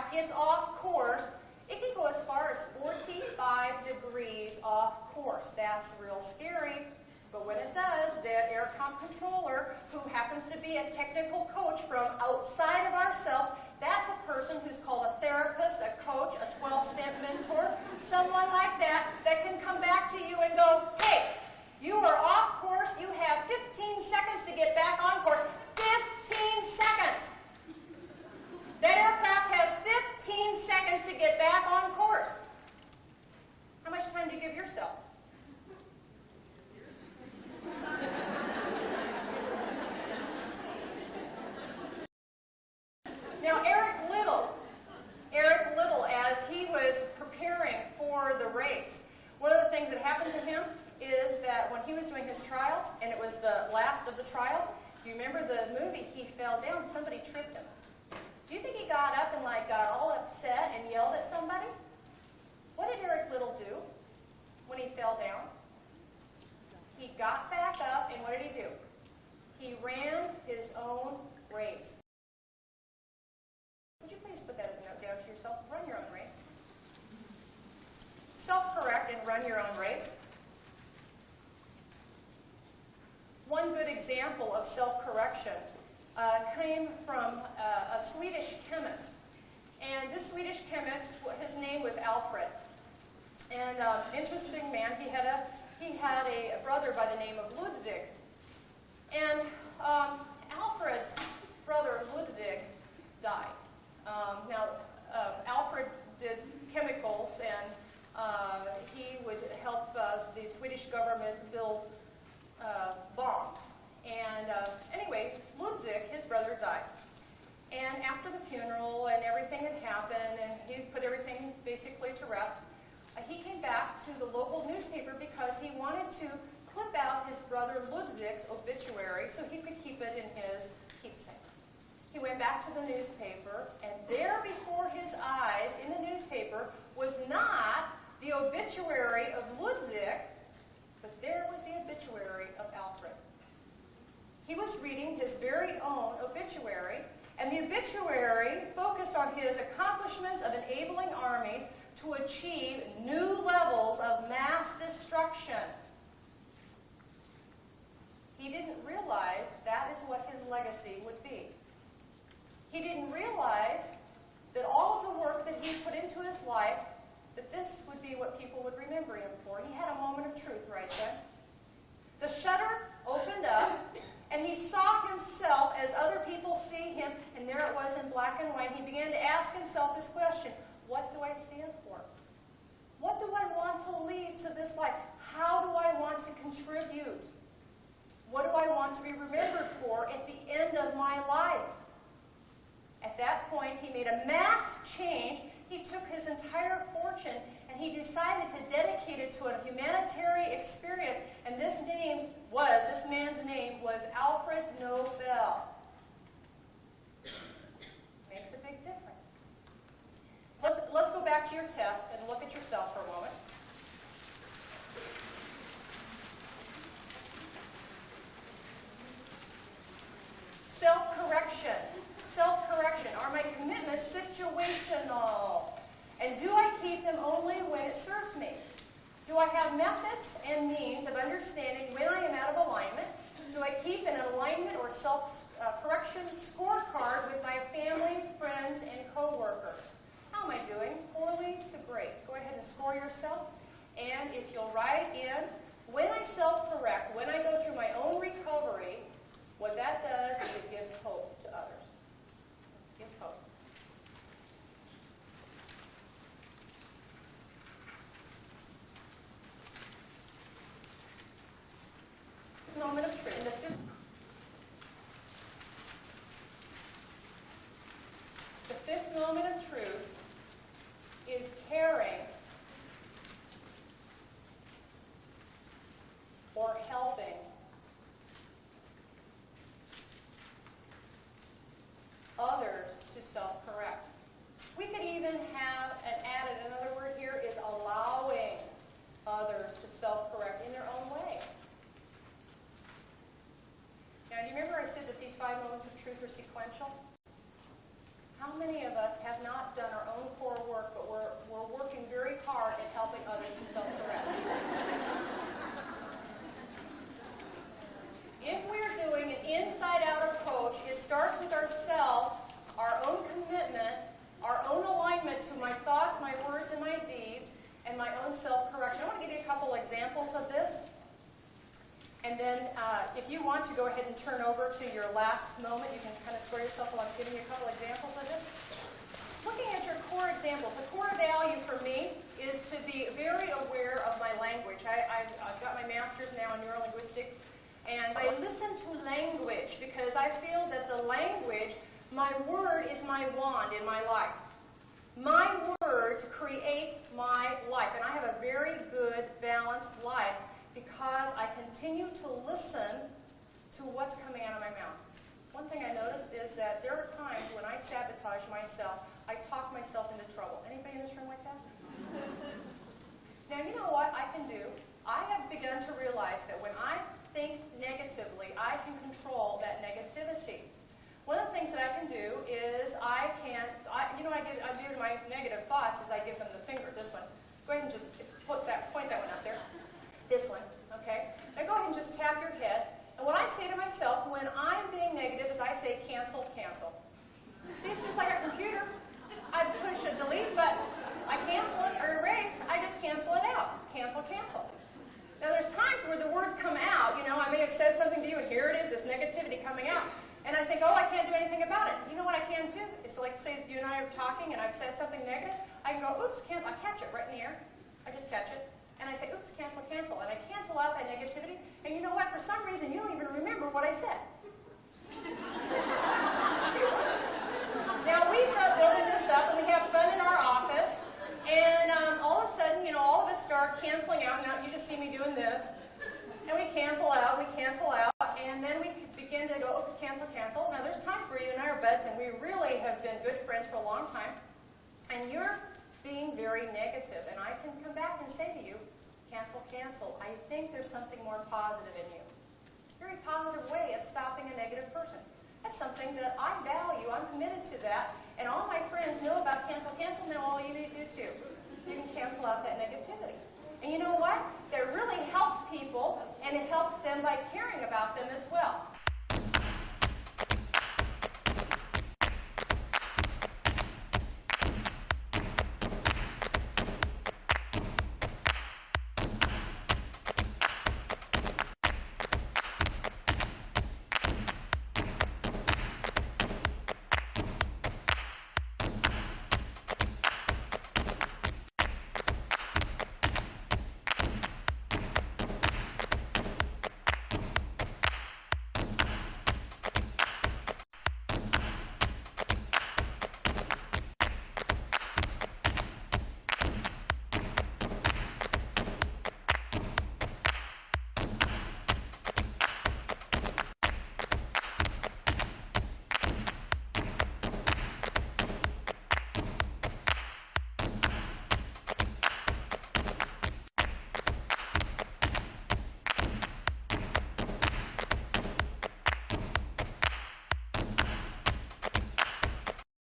aircraft gets off course, it can go as far as 45 degrees off course. That's real scary. But when it does, that aircom controller, who happens to be a technical coach from outside of ourselves, that's a person who's called a therapist, a coach, a 12-step mentor, someone like that can come back to you and go, hey, you are off course. You have 15 seconds to get back on course. 15 seconds. That aircraft has 15 seconds to get back on course. How much time do you give yourself? Now, Eric Little, as he was preparing for the race, one of the things that happened to him is that when he was doing his trials, and it was the last of the trials, if you remember the movie, he fell down, somebody tripped him. Do you think he got up and got all upset and yelled at somebody? What did Eric Little do when he fell down? He got back up, and what did he do? He ran his own race. Would you please put that as a note down to yourself? Run your own race. Self-correct and run your own race. One good example of self-correction came from a Swedish chemist. And this Swedish chemist, his name was Alfred. And interesting man, he had a brother by the name of Ludwig. And Alfred's brother, Ludwig, died. Alfred did chemicals, and he would help the Swedish government build bombs. And anyway, Ludwig, his brother, died. And after the funeral and everything had happened, and he put everything basically to rest, he came back to the local newspaper because he wanted to clip out his brother Ludwig's obituary so he could keep it in his keepsake. He went back to the newspaper, and there before his eyes in the newspaper was not the obituary of Ludwig, but there was the obituary of Alfred. He was reading his very own obituary, and the obituary focused on his accomplishments of enabling armies to achieve new levels of mass destruction. He didn't realize that is what his legacy would be. He didn't realize that all of the work that he put into his life, that this would be what people would remember him for. He had a moment of truth right then. The shutter opened up, and he saw himself as other people see him, and there it was in black and white. He began to ask himself this question: what do I stand for? What do I want to leave to this life? How do I want to contribute? What do I want to be remembered for at the end of my life? At that point, he made a mass change. He took his entire fortune and he decided to dedicate it to a humanitarian experience. And this man's name was Alfred Nobel. Makes a big difference. Let's go back to your test and look at yourself for a moment. Self-correction. Self-correction. Are my commitments situational? And do I keep them only when it serves me? Do I have methods and means of understanding when I am out of alignment? Do I keep an alignment or self-correction scorecard with my family, friends, and coworkers? How am I doing? Poorly to great. Go ahead and score yourself. And if you'll write in, when I self-correct, when I go through my own recovery, what that does is it gives hope to others. It gives hope. Moment of truth. The fifth moment of truth is caring or helping others to self-correct. We could even have an added, another word here is allowing others to self-correct in their own way. Now, do you remember I said that these 5 moments of truth are sequential? How many of us have not done our if you want to go ahead and turn over to your last moment, you can kind of score yourself while I'm giving you a couple examples of this. Looking at your core examples, the core value for me is to be very aware of my language. I've got my master's now in neurolinguistics, and I listen to language because I feel that the language, my word is my wand in my life. My words create my life, and I have a very good, balanced life because I continue to listen to what's coming out of my mouth. One thing I noticed is that there are times when I sabotage myself, I talk myself into trouble. Anybody in this room like that? Now, you know what I can do? I have begun to realize that when I think negatively, I can control that negativity. One of the things that I can do is I do to my negative thoughts is I give them the finger. This one. Go ahead and just point that one out there. This one, okay? Now go ahead and just tap your head. And what I say to myself when I'm being negative is I say cancel, cancel. See, it's just like a computer. I push a delete button. I cancel it or erase. I just cancel it out. Cancel, cancel. Now there's times where the words come out. I may have said something to you and here it is, this negativity coming out. And I think, oh, I can't do anything about it. You know what I can do? It's like, say you and I are talking and I've said something negative. I can go, oops, cancel. I catch it right in the air. I just catch it. And I say, oops, cancel, cancel. And I cancel out that negativity. And you know what? For some reason, you don't even remember what I said. Now, we start building this up, and we have fun in our office. And all of a sudden, all of us start canceling out. Now, you just see me doing this. And we cancel out, and then we begin to go, oops, cancel, cancel. Now, there's times where you and I are buds, and we really have been good friends for a long time. And you're being very negative, and I can come back and say to you, cancel, cancel. I think there's something more positive in you. Very positive way of stopping a negative person. That's something that I value. I'm committed to that. And all my friends know about cancel, cancel. Now all you need to do too. So you can cancel out that negativity. And you know what? That really helps people, and it helps them by caring about them as well.